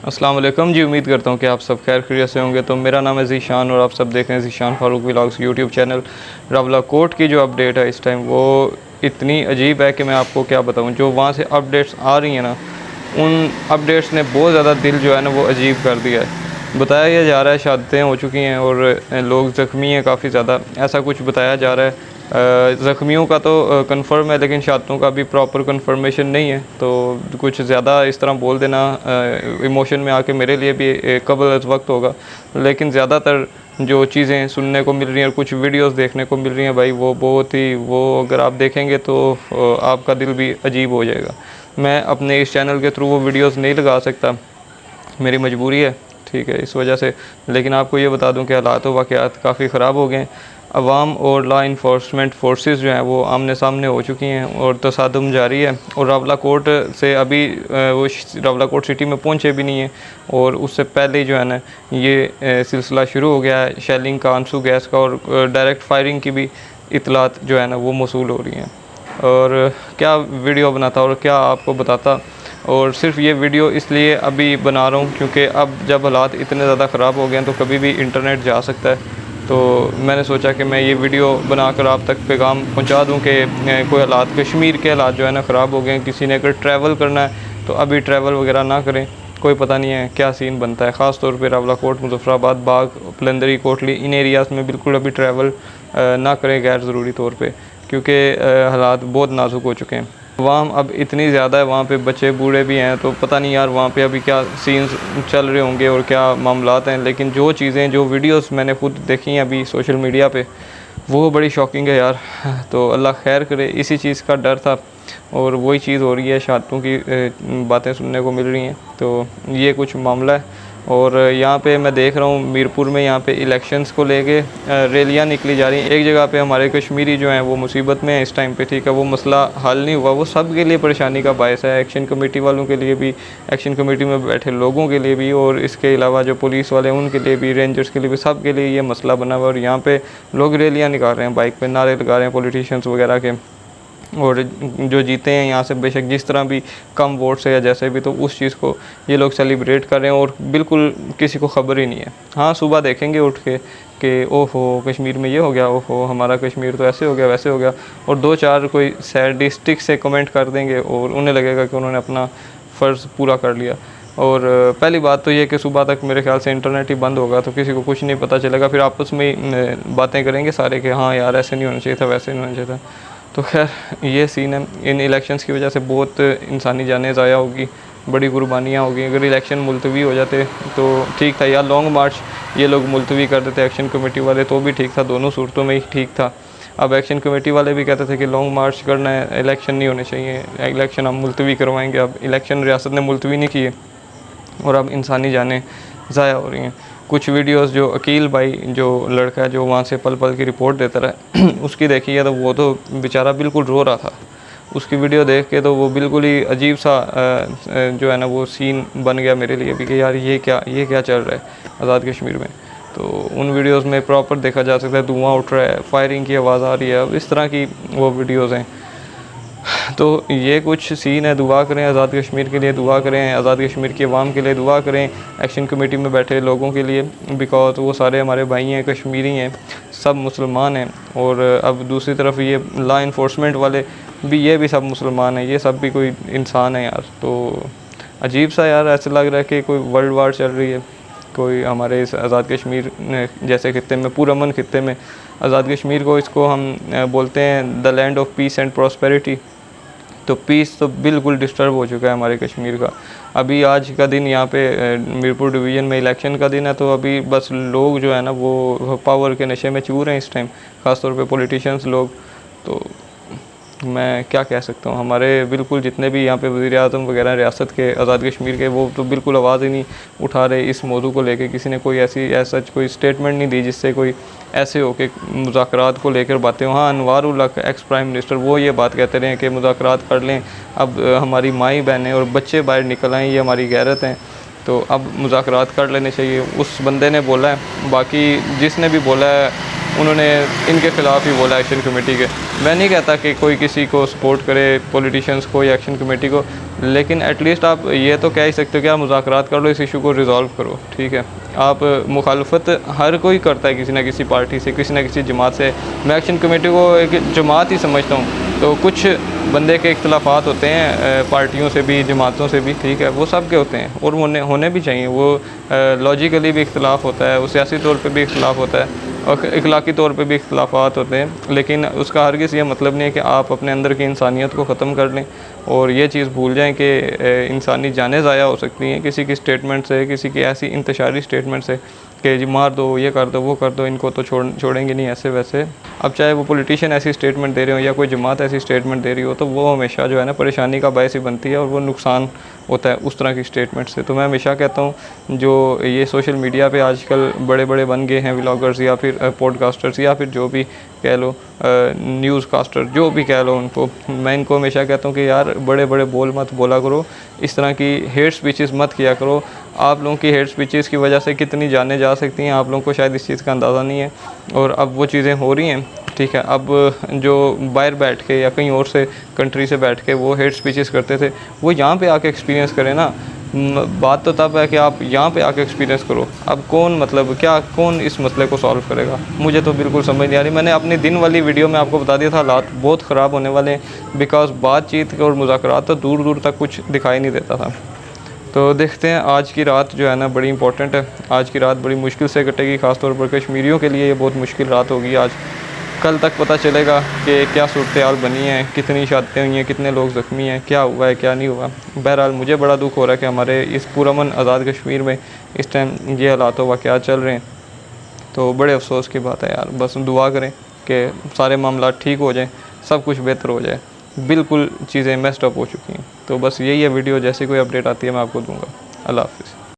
अस्सलाम वालेकुम जी। उम्मीद करता हूँ कि आप सब खैर खैरियत से होंगे। तो मेरा नाम है ज़ीशान और आप सब देख रहे हैं Zeeshan Farooq vlogs YouTube channel. Rawalakot की जो अपडेट है इस टाइम वो इतनी अजीब है कि मैं आपको क्या बताऊँ। जो वहाँ से अपडेट्स आ रही हैं ना, उन अपडेट्स ने बहुत ज़्यादा दिल जो है ना वो अजीब कर दिया है। बताया यह जा रहा है शहादतें हो चुकी हैं और लोग ज़ख्मी हैं काफ़ी ज़्यादा, ऐसा कुछ बताया जा रहा है। ज़ख्मियों का तो कंफर्म है, लेकिन शहादतों का भी प्रॉपर कंफर्मेशन नहीं है। तो कुछ ज़्यादा इस तरह बोल देना इमोशन में आके मेरे लिए भी कबल अज़ वक्त होगा। लेकिन ज़्यादातर जो चीज़ें सुनने को मिल रही हैं और कुछ वीडियोस देखने को मिल रही हैं भाई, वो बहुत ही, वो अगर आप देखेंगे तो आपका दिल भी अजीब हो जाएगा। मैं अपने इस चैनल के थ्रू वो वीडियोस नहीं लगा सकता, मेरी मजबूरी है, ठीक है, इस वजह से। लेकिन आपको ये बता दूं कि हालात व वाक़यात काफ़ी ख़राब हो गए हैं। अवाम और लॉ इन्फोर्समेंट फोर्सेस जो हैं वो आमने सामने हो चुकी हैं और तसादम जारी है। और रावला कोट से अभी वो रावला कोट सिटी में पहुंचे भी नहीं है और उससे पहले जो है ना ये सिलसिला शुरू हो गया है शेलिंग का, आंसू गैस का और डायरेक्ट फायरिंग की भी इतलात जो है ना वो मौसूल हो रही हैं। और क्या वीडियो बनाता और क्या आपको बताता, और सिर्फ ये वीडियो इसलिए अभी बना रहा हूँ क्योंकि अब जब हालात इतने ज़्यादा ख़राब हो गए हैं तो कभी भी इंटरनेट जा सकता है। तो मैंने सोचा कि मैं ये वीडियो बनाकर आप तक पैगाम पहुंचा दूं कि कोई हालात, कश्मीर के हालात जो है ना ख़राब हो गए हैं। किसी ने अगर ट्रैवल करना है तो अभी ट्रैवल वगैरह ना करें, कोई पता नहीं है क्या सीन बनता है। ख़ास तौर पे रावला कोट, मुज़फ़्फ़राबाद, बाग, पलंदरी, कोटली, इन एरियाज़ में बिल्कुल अभी ट्रैवल ना करें गैर ज़रूरी तौर पर, क्योंकि हालात बहुत नाजुक हो चुके हैं। वाम अब इतनी ज़्यादा है, वहाँ पे बच्चे बूढ़े भी हैं, तो पता नहीं यार वहाँ पे अभी क्या सीन्स चल रहे होंगे और क्या मामलात हैं। लेकिन जो चीज़ें, जो वीडियोस मैंने खुद देखी हैं अभी सोशल मीडिया पे, वो बड़ी शॉकिंग है यार। तो अल्लाह खैर करे, इसी चीज़ का डर था और वही चीज़ हो रही है, शहादतों की बातें सुनने को मिल रही हैं। तो ये कुछ मामला है। और यहाँ पे मैं देख रहा हूँ मीरपुर में यहाँ पे इलेक्शंस को लेके रैलियाँ निकली जा रही हैं। एक जगह पे हमारे कश्मीरी जो हैं वो मुसीबत में हैं इस टाइम पे, ठीक है, वो मसला हल नहीं हुआ, वो सब के लिए परेशानी का बायस है। एक्शन कमेटी वालों के लिए भी, एक्शन कमेटी में बैठे लोगों के लिए भी, और इसके अलावा जो पुलिस वाले हैं उनके लिए भी, रेंजर्स के लिए भी, सब के लिए ये मसला बना हुआ। और यहाँ पर लोग रैलियाँ निकाल रहे हैं, बाइक पर नारे लगा रहे हैं पॉलिटिशियंस वगैरह के। और जो जीते हैं यहाँ से बेशक जिस तरह भी कम वोट से या जैसे भी, तो उस चीज़ को ये लोग सेलिब्रेट कर रहे हैं और बिल्कुल किसी को ख़बर ही नहीं है। हाँ, सुबह देखेंगे उठ के कि ओहो कश्मीर में ये हो गया, ओहो हमारा कश्मीर तो ऐसे हो गया, वैसे हो गया, और दो चार कोई सैडिस्टिक से कमेंट कर देंगे और उन्हें लगेगा कि उन्होंने अपना फ़र्ज़ पूरा कर लिया। और पहली बात तो ये कि सुबह तक मेरे ख्याल से इंटरनेट ही बंद होगा, तो किसी को कुछ नहीं पता चलेगा। फिर आपस में बातें करेंगे सारे कि हाँ यार ऐसे नहीं होना चाहिए था, वैसे नहीं होना चाहिए था। तो खैर ये सीन है। इन इलेक्शंस की वजह से बहुत इंसानी जानें ज़ाया होगी, बड़ी कुर्बानियाँ होगी। अगर इलेक्शन मुलतवी हो जाते तो ठीक था, या लॉन्ग मार्च ये लोग मुलतवी कर देते एक्शन कमेटी वाले, तो भी ठीक था, दोनों सूरतों में ही ठीक था। अब एक्शन कमेटी वाले भी कहते थे कि लॉन्ग मार्च करना है, इलेक्शन नहीं होने चाहिए, इलेक्शन हम मुलतवी करवाएंगे। अब इलेक्शन रियासत ने मुलतवी नहीं किए और अब इंसानी जानें ज़ाया हो रही हैं। कुछ वीडियोस जो अकील भाई, जो लड़का है जो वहाँ से पल पल की रिपोर्ट देता रहा उसकी देखी है, तो वो तो बेचारा बिल्कुल रो रहा था। उसकी वीडियो देख के तो वो बिल्कुल ही अजीब सा जो है ना वो सीन बन गया मेरे लिए भी कि यार ये क्या चल रहा है आज़ाद कश्मीर में। तो उन वीडियोस में प्रॉपर देखा जा सकता है धुआं उठ रहा है, फायरिंग की आवाज़ आ रही है, अब इस तरह की वो वीडियोज़ हैं। तो ये कुछ सीन है। दुआ करें आज़ाद कश्मीर के लिए, दुआ करें आज़ाद कश्मीर की आवाम के लिए, दुआ करें एक्शन कमेटी में बैठे लोगों के लिए, बिकॉज वो सारे हमारे भाई हैं, कश्मीरी हैं, सब मुसलमान हैं। और अब दूसरी तरफ ये लॉ इन्फोर्समेंट वाले भी, ये भी सब मुसलमान हैं, ये सब भी कोई इंसान है यार। तो अजीब सा यार, ऐसा लग रहा है कि कोई वर्ल्ड वार चल रही है। कोई हमारे इस आज़ाद कश्मीर जैसे खित्ते में, पुरअमन खित्ते में आज़ाद कश्मीर को, इसको हम बोलते हैं the land of peace and prosperity. तो पीस तो बिल्कुल डिस्टर्ब हो चुका है हमारे कश्मीर का। अभी आज का दिन यहाँ पे मीरपुर डिवीज़न में इलेक्शन का दिन है, तो अभी बस लोग जो है ना वो पावर के नशे में चूर हैं इस टाइम, ख़ासतौर पे पॉलिटिशियंस लोग। तो मैं क्या कह सकता हूँ, हमारे बिल्कुल जितने भी यहाँ पे वज़ीर आज़म वगैरह रियासत के आज़ाद कश्मीर के, वो तो बिल्कुल आवाज़ ही नहीं उठा रहे इस मौजू को लेके। किसी ने कोई ऐसा कोई स्टेटमेंट नहीं दी जिससे कोई ऐसे हो कि मुज़ाकरात को लेकर बातें हो। हाँ, अनवारुल हक एक्स प्राइम मिनिस्टर वो ये बात कहते रहे कि मुज़ाकरात कर लें, अब हमारी माई बहनें और बच्चे बाहर निकल आएँ, ये हमारी गैरत हैं, तो अब मुज़ाकरात कर लेने चाहिए, उस बंदे ने बोला है। बाकी जिसने भी बोला है उन्होंने इनके ख़िलाफ़ ही बोला एक्शन कमेटी के। मैं नहीं कहता कि कोई किसी को सपोर्ट करे, पॉलिटिशियंस को या एक्शन कमेटी को, लेकिन एटलीस्ट आप ये तो कह ही सकते हो कि आप मुज़ाकरात कर लो, इस इशू को रिज़ॉल्व करो, ठीक है। आप मुखालफत हर कोई करता है किसी ना किसी पार्टी से, किसी ना किसी जमात से। मैं एक्शन कमेटी को एक जमात ही समझता हूँ। तो कुछ बंदे के इख्तलाफात होते हैं पार्टियों से भी, जमातों से भी, ठीक है, वो सब के होते हैं और होने भी चाहिए। वो लॉजिकली भी इख्तलाफ होता है, वो सियासी तौर पे भी इख्तलाफ होता है और इखलाकी तौर पे भी इख्तलाफात होते हैं। लेकिन उसका हरगिज़ ये मतलब नहीं है कि आप अपने अंदर की इंसानियत को ख़त्म कर लें और ये चीज़ भूल जाएं कि इंसानी जानें ज़ाया हो सकती हैं किसी की स्टेटमेंट से, किसी की ऐसी इंतशारी स्टेटमेंट से कि जी मार दो, ये कर दो, वो कर दो, इनको तो छोड़ेंगे नहीं, ऐसे वैसे। अब चाहे वो पॉलिटिशियन ऐसी स्टेटमेंट दे रहे हो या कोई जमात ऐसी स्टेटमेंट दे रही हो, तो वो हमेशा जो है ना परेशानी का बायस ही बनती है और वो नुकसान होता है उस तरह की स्टेटमेंट से। तो मैं हमेशा कहता हूँ जो ये सोशल मीडिया पे आजकल बड़े बड़े बन गए हैं व्लॉगर्स या फिर पॉडकास्टर्स या फिर जो भी कह लो न्यूज़ कास्टर, जो भी कह लो उनको, मैं इनको हमेशा कहता हूँ कि यार बड़े बड़े बोल मत बोला करो, इस तरह की हेट स्पीचेस मत किया करो। आप लोगों की हेट स्पीचेस की वजह से कितनी जानें जा सकती हैं, आप लोगों को शायद इस चीज़ का अंदाज़ा नहीं है। और अब वो चीज़ें हो रही हैं, ठीक है। अब जो बाहर बैठ के या कहीं और से कंट्री से बैठ के वो हेट स्पीचेस करते थे, वो यहाँ पे आके एक्सपीरियंस करें ना। बात तो तब है कि आप यहाँ पे आके एक्सपीरियंस करो। अब कौन इस मसले को सॉल्व करेगा, मुझे तो बिल्कुल समझ नहीं आ रही। मैंने अपनी दिन वाली वीडियो में आपको बता दिया था हालात बहुत ख़राब होने वाले हैं, बिकॉज़ बातचीत और मुज़ाकरात तो दूर दूर तक कुछ दिखाई नहीं देता था। तो देखते हैं, आज की रात जो है ना बड़ी इंपॉर्टेंट है। आज की रात बड़ी मुश्किल से कटेगी, ख़ासतौर पर कश्मीरियों के लिए ये बहुत मुश्किल रात होगी आज। कल तक पता चलेगा कि क्या सूरत हाल बनी है, कितनी शादियाँ हुई हैं, कितने लोग ज़ख्मी हैं, क्या हुआ है क्या नहीं हुआ। बहरहाल मुझे बड़ा दुख हो रहा है कि हमारे इस पुरअमन आज़ाद कश्मीर में इस टाइम ये हालात वाक़यात चल रहे हैं। तो बड़े अफसोस की बात है यार। बस दुआ करें कि सारे मामला ठीक हो जाएँ, सब कुछ बेहतर हो जाए। बिल्कुल चीज़ें मेस्ड अप हो चुकी हैं। तो बस यही है वीडियो, जैसे कोई अपडेट आती है मैं आपको दूँगा। अल्लाह हाफ़िज़।